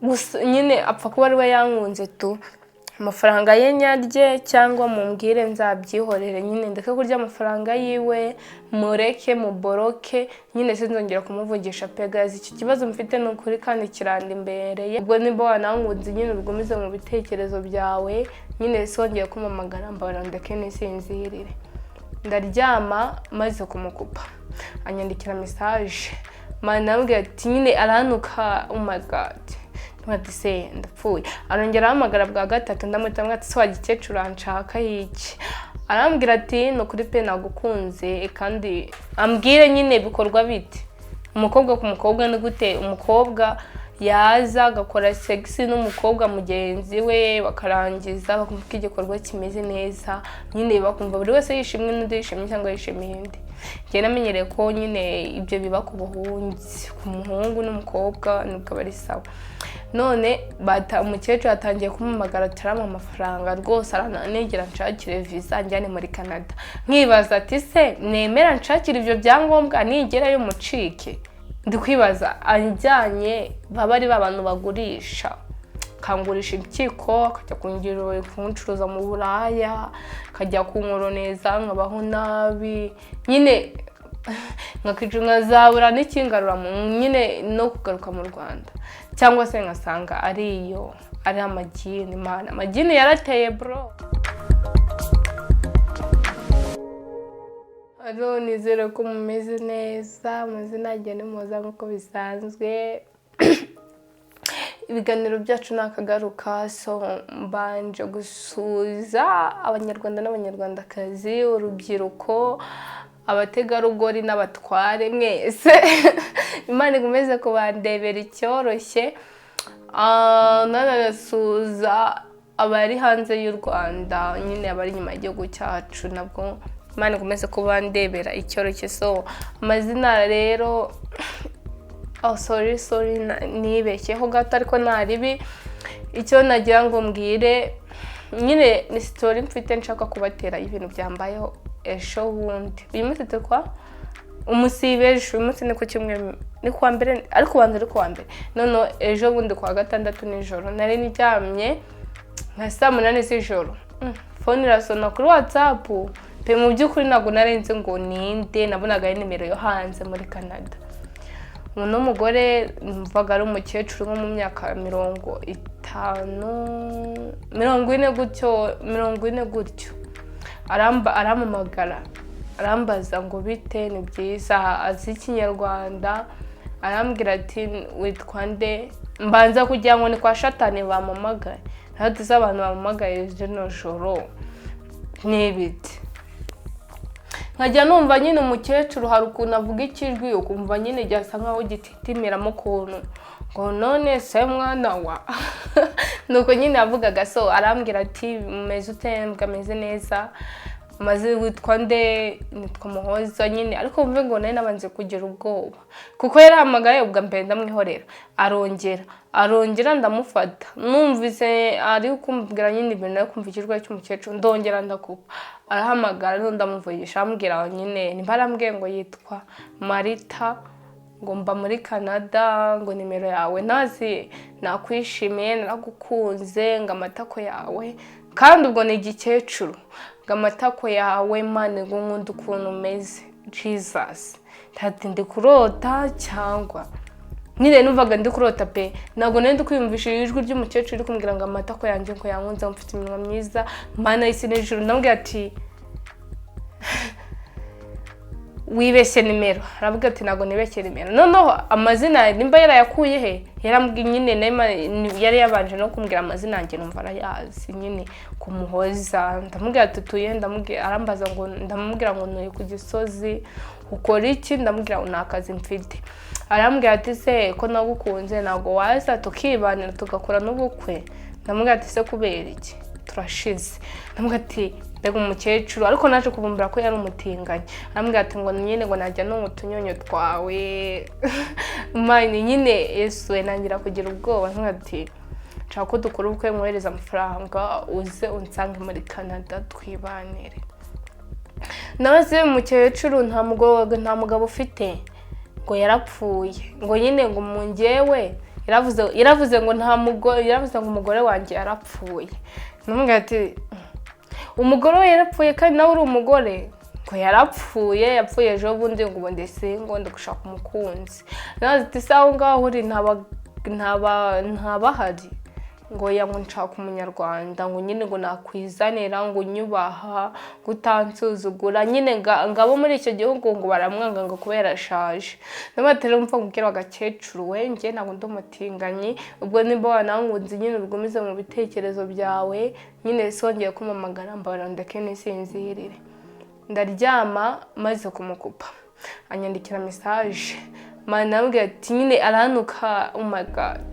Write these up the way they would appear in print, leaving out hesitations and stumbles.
gusa nyine apfa kuba ari we yankunze tu amafaranga ye nyarye cyangwa mumbwire nzabyihorere nyine ndeke kurya amafaranga yiwe mureke muboroke nyine sinzongera kumuvugisha pe guys iki kibazo mfite n'ukuri kandi kiranda imbereye ubwo nimba wanankunze nyine ugumize mu bitekerezo byawe nyine songeye kumamagara mbara ndeke nisinzirire ndaryama maze kumukupa anyandikira message manambwe ati nyine aranuka oh my god mwati se ndapfuye arongera ahamagara bwa gatatu ndamwita mwati se wagikecuru anshaka yiki arambwira ati no kuri pe nagukunze kandi ambwire nyine bikorwa bite umukobwa ku mukobwa ni gute umukobwa yaza agakora sexy n'umukobwa mugenzi we bakarangiza bakumva ko igikorwa kimeze neza nyine bakumva buri wese yishimwe n'undi yishimye cyangwa yishimiye indi njye namenyereye ko nyine ibyo biba ku buhunzi ku muhungu n'umukobwa nibwo bari sawa none umukecuru atangiye kumumagara atarama amafaranga rwose arananegera nshakire visa njyane muri Canada nkibaza ati se nemera nshakire ibyo byangombwa nigerayo mucike ndi kwibaza anjyanye baba ari babantu bagurisha kangurisha impyiko akajya kungira kuncuruza mu Buraya akajya kunkoroneza nkabaho nabi nyine nkakijunga zabura n'ikingarura nyine no kugaruka mu Rwanda cyangwa se ngasanga ariyo ari amagini mana amagini yarateye bro alo nizere ko mumeze neza muzina agene muza nkuko bisanzwe ibiganiro byacu nakagaruka so mbanje gusuza abanyarwanda n'abanyarwandakazi urubyiruko abategarugori n'abatware mwese Imana igumeze kubandebera icyoroshye nanasuza abari hanze y'u Rwanda nyine abari nyuma y'igihugu cyacu nabwo Imana igumeze kubandebera icyoroshye so amazina rero sorry nibeshyeho gato ariko naribi icyo nagira ngo mbwire nyine ni story mfite nshaka kubatera ibintu byambayeho esho wundi uyu munsi tukwa umusibeje uyu munsi ni ku kimwe ni kwa mbere ariko banze ari kwa mbere none ejo bundi kwa gatandatu nijoro nari niryamye nka saa 8 z'ijoro phone irasona kuri WhatsApp pe mu by'ukuri ntago narenze ngo ninde nabonaga ari nimero yo hanze muri Canada uno mugore mvaga ari umukecuru nko mu myaka 40 gutyo arampamagara arambaza ngo bite ni byiza azi Ikinyarwanda arambwira ati witwa nde mbanza kugira ngo ni kwa shatani bamamagaye hatize abantu bamamagaye jeno joro n'ibiti nkajya numva nyine umukecuru hari ukuntu avuga ikijwi ukumva nyine ryasa nkaho gititimiramo ukuntu ngo none se mwana wa nuko nyine avugaga so arambwira ati meze utembwa meze neza maze witwa nde nitwa Muhoza nyine ariko mve ngo nari nabanze kugira ubwoba kuko yarahamagaye ubwa mbere ndamwihorera arongera ndamufata numvise ari kumbwira nyine ibintu nayo kumva ikirwa cy'umukecuru ndongera ndakupa arahamagara none ndamuvugisha ambwira nyine nimbarambwiye ngo yitwa Marita ngo mba muri Canada ngo nimero yawe nazi nakwishimiye naragukunze ngo amatako yawe kandi ubwo ni igikecuru ngo amatako yawe mane ngo nkunda ukuntu umeze Jesus ntati ndi kurota cyangwa nyine numvaga ndi kurota pe nago nende kwiyumvisha ijwi ry'umukecuru kumbwira ngo amatako yanjye ngo yankunze mfite iminwa myiza mana y'isi n'ijuru ndambwira ati wibeshye nimero aravuga ati nago nibeshye nimero noneho amazina nimba yarayakuye he yarambwiye nyine yari yabanje no kumbwira amazina yanjye numva arayazi nyine kumuhoza ndamubwira ati tuye arambaza ngo ndamubwira ngo nuye ku Gisozi ukora iki ndamubwira ngo nakazi mfite arambwira ati se ko nagukunze nago waza tukibanira tugakora n'ubukwe ndamubwira ati se kubera iki turashize ndamubwira ati mbega umukecuru ariko naje kuvumbura ko yari umutinganye arambwira ati ngo nyine ngo najya no mutunyonyo twawe mine nyine Yesu nangira kugira ubwoba nkati nshaka ko dukora ubukwe mwohereza amafaranga uze unsange muri Canada twibanire naze umukecuru nta mugabo ufite ngo yarapfuye ngo nyine ngo mungewe yaravuze ngo nta mugore, yaravuze ngo umugore wanjye yarapfuye. Namubwira ati umugore we yarapfuye kandi nawe uri umugore? Ko yapfuye ejo bundi ngo ndetse ngo ndagushaka umukunzi. Nawe ati sawa ngaho uri ntabahari ngo yango nshaka umunyarwanda ngo nyine ngo nakwizanira ngo nyubaha gutansuzugura nyine ngabo muri icyo gihugu ngo baramwanga ngo kubera ashaje. Nabatera umva kubwira agakecuru we nge ntabwo ndumutinganyi ubwo nimba wanangunze nyine ugumize mu bitekerezo byawe nyine songeye kumamagara mbara ndeke nisinzirire. Ndaryama maze kumukupa anyandikira message mana nabwiye ati nyine aranuka oh my god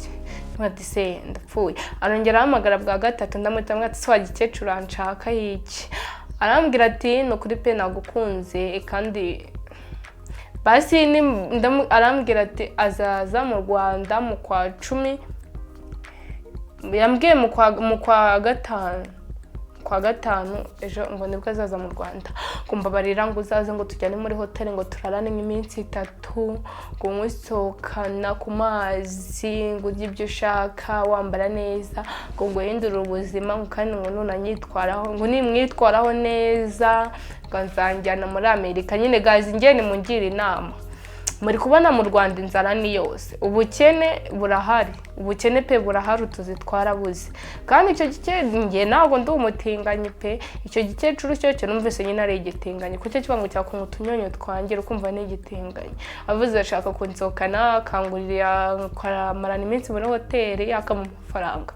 mwati se ndapfuye. Arongera ahamagara bwa gatatu ndamutambwa ati swa gikecuru anshaka yiki. Arambwira ati no kuri pe nagukunze kandi basi arambwira ati azaza mu Rwanda mu kwa 10 yambwiye mu kwa gatanu ejo ngo nibwo azaza mu Rwanda kumbabarira ngo uzaze ngo tujyane muri hotel ngo turarane iminsi 3 ngo mwisokana ku mazi ngo ibyo ushaka wambara neza ngo guhindura ubuzima ngo kandi ngo nunanyitwaraho ngo nimwitwaraho neza ngo nzanjyana muri Amerika nyine gazi ngene mungira inama. Muri kubona mu Rwanda inzara ni yose, ubukene burahari, ubukene pe burahari tuzitwara buze. Kandi icyo gikenge ntabwo ndi umutinganyi pe, icyo gikecuru cyo numvise nyine ari igitinganyi kuko kibango cyakunga utunyonyo twangira ukumva ni igitinganyi. Avuze ashaka kunsokana kangurira kwamarana iminsi muri hotel akamu mafaranga.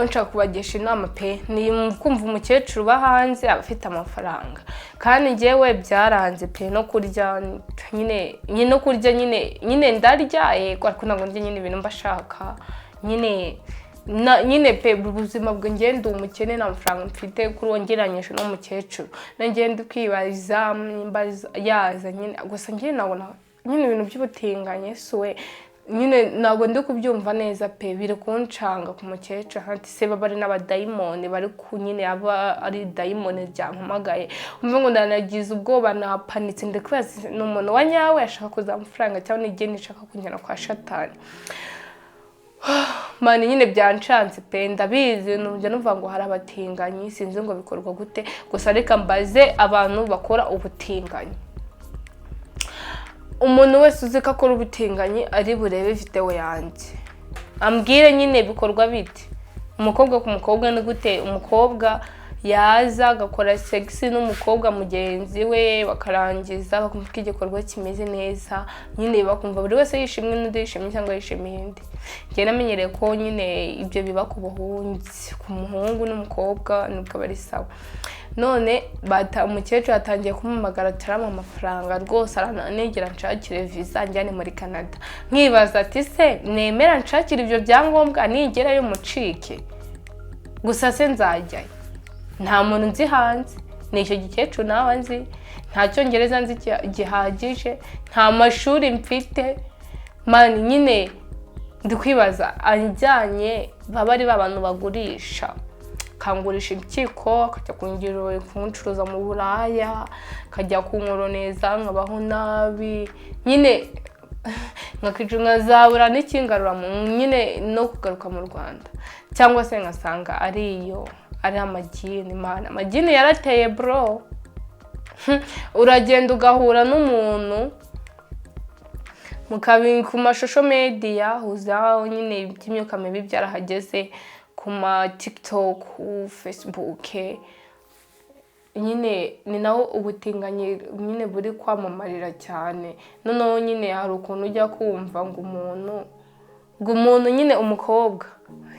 Nshaka kubagisha inama pe ni kumva umukecuru bahanze abafite amafaranga kandi ngewe byaranze pe no kurya nyine no kurya nyine ndarya ariko ntabwo ndya nyine ibintu mbashaka nyine pe ubuzima bwe ngende umukene na mafaranga mfite kurwongeranyije no mukecuru ngende kwibaza yaza nyine gusa ngiye nabona nyine ibintu by'ubutinganye suwe nyine ntabwo ndi kubyumva neza pe biri kuncanga ku mukecuru hati se baba ari n'abadayimoni bari ku nyine aba ari dayimoni Yarampamagaye umva ngo ndanagize ubwoba napanitse ndikwaza n'umuntu wa nyawe ashaka kuza amafaranga cyangwa n'igeni nshaka kunjyana kwa shatani. Mani nyine byancanze pe ndabizi numva numva ngo hari abatinganyi sinzi ngo bikorwa gute gusa reka mbaze abantu bakora ubutinganyi. Umuntu wese uzi ko akora ubutinganyi ari burebe video yanjye ambwire nyine bikorwa biti. Umukobwa ku mukobwa ni gute umukobwa yaza agakora sexy n'umukobwa mugenzi we bakarangiza bakumva igikorwa kimeze neza nyine bakumva buri wese yishimwe n'undi yishimye cyangwa yishimiye indi. Ngiye namenyereye ko nyine ibyo biba ku buhunzi ku muhungu n'umukobwa nubwo bari sawa. None umukecuru atangiye kumumagara tarama amafaranga rwose aranegera nshakire visa njyane muri Canada. Nkibaza ati se nemera nshakire ibyo byangombwa nigerayo mucike gusa se nzajyayo nta muntu nzi hanze nicyo gikecuru nawe nzi nta cyongereza nzi gihagije nta mashuri mfite mani nyine ndikwibaza anjyanye baba ari babantu bagurisha kangurisha impyiko akajya kungira kuncuruza mu Buraya kajya kunkoroneza nkabaho nabi nyine nkakijunga zabura n'ikingarura nyine no kugaruka mu Rwanda cyangwa se ngasanga ariyo ari amagini mana amagini yarateye bro. Uragenda ugahura n'umuntu mukabinga ku mashusho media huzaho nyine iby'imyuka mibi byarahageze ku ma TikTok Facebook nyine ni naho ubutinganye nyine buri kwamamarira cyane. Noneho nyine hari ukuntu ujya kumva ngo umuntu nyine umukobwa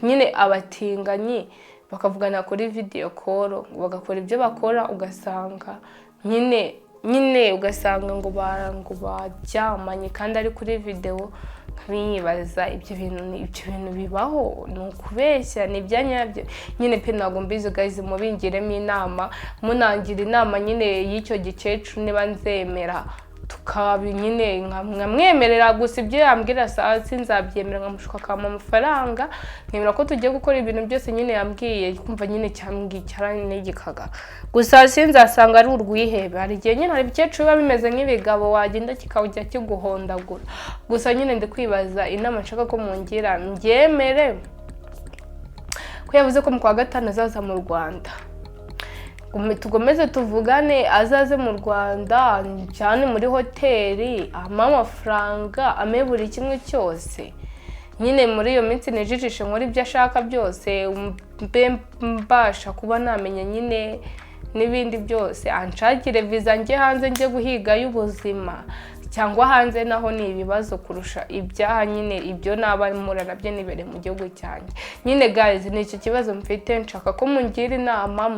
nyine abatinganyi bakavugana kuri video call bagakora ibyo bakora ugasanga nyine ugasanga ngo baryamanye kandi ari kuri video. Nkibaza ibyo bintu bibaho ni ukubeshya ni ibyanyabyo nyine pe ntabwo mbizi guys mubingiremo inama munangira inama nyine y'icyo gikecuru niba nzemera tukabi nyine nkamwemerera gusa ibyo yambwira sinzabyemera, nkamushuka akama amafaranga nkemera ko tugiye gukora ibintu byose nyine yambwiye, kumva nyine cyambwiye cyaranegekaga. Gusa sinzasanga ari urwihebe, hari igihe nyine hari ibikecuru biba bimeze nk'ibigabo wagenda kikawujya kiguhondagura. Gusa nyine ndi kwibaza inama nshaka ko mungira mbyemere ko yavuze ko mu kwa gatanu azaza mu Rwanda, tugomeze tuvugane azaze mu Rwanda cyane muri hoteli ama amafaranga ame buri kimwe cyose, nyine muri iyo minsi nejijishe nkora ibyo ashaka byose, mbasha kuba namenya nyine n'ibindi byose, anshakire visa njye hanze njye guhiga y'ubuzima, cyangwa hanze naho ni ibibazo kurusha ibyaha, nyine ibyo nabamura nabyo nibere mu gihugu cyanjye. Nyine guys, ni iki kibazo mfite, nshaka ko mungira inama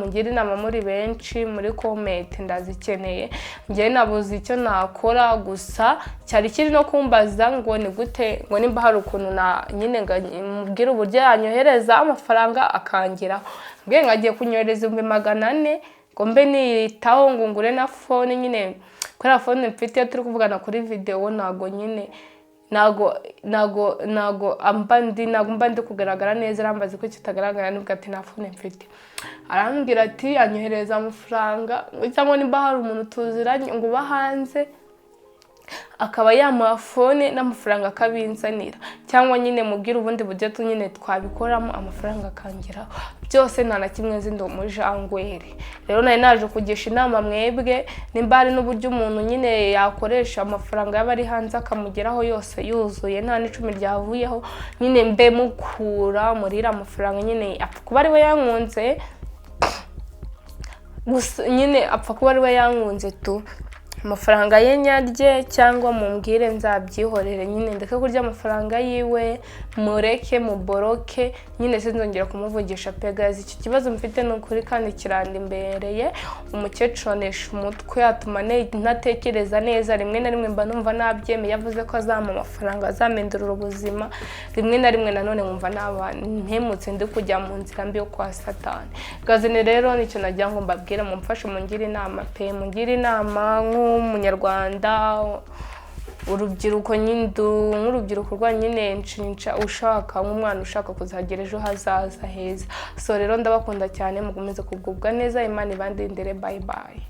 muri benshi muri comment, ndazikeneye. Njye nabuze icyo nakora, gusa cyari kiri no kumbaza ngo ni gute, ngo nimba hari ukuntu na nyine mubwira uburyo yanyohereza amafaranga akangiraho. Mbwe ngagiye kunyohereza 400 ngo mbe nitaho ngo ngure na phone nyine, kuri phone mfite turi kuvugana kuri video, nago nyine nago mba ndi kugaragara neza, arambaza ko kitagaragara nibwo ati na phone mfite. Arambwira ati anyohereza amafaranga cyangwa nimba hari umuntu tuziranye ngo uba hanze akaba yamuha phone n'amafaranga akabinzanira, cyangwa nyine mubwira ubundi buryo nyine twabikoramo amafaranga akangiraho. Byose nta na kimwe nzi ndo muri jangwere. Rero nari naje kugisha inama mwebwe, nimba hari n'uburyo umuntu nyine yakoresha amafaranga y'abari hanze akamugeraho yose yuzuye nta n'icumi ryavuyeho, nyine mbe mukura murira amafaranga, nyine apfa kuba ari we yankunze, gusa nyine apfa kuba ari we yankunze tu amafaranga ye nyarye, cyangwa mumbwire nzabyihorere, nyine ndeke kurya amafaranga yiwe, mureke muboroke, nyine sinzongera kumuvugisha pe. Guys, iki kibazo mfite n'ukuri kandi kirandimbereye, umukecuru anesha umutwe atuma ntatekereza neza, rimwe na rimwe mba numva nabyemeye, yavuze ko azampa amafaranga azamendurura ubuzima, rimwe na rimwe nanone nkumva ntemutse ndi kujya mu nzira mbi yo kwa Satani. Guys, rero nicyo nagira ngo mbabwire, mumfashe mungire inama pe, mungire inama nk'umunyarwanda, urubyiruko nk'urubyiruko rwa nyine nshinca ushaka nk'umwana ushaka kuzagira ejo hazaza heza. So rero ndabakunda cyane, mukomeze kugubwa neza, Imana ibandindire, bye bye.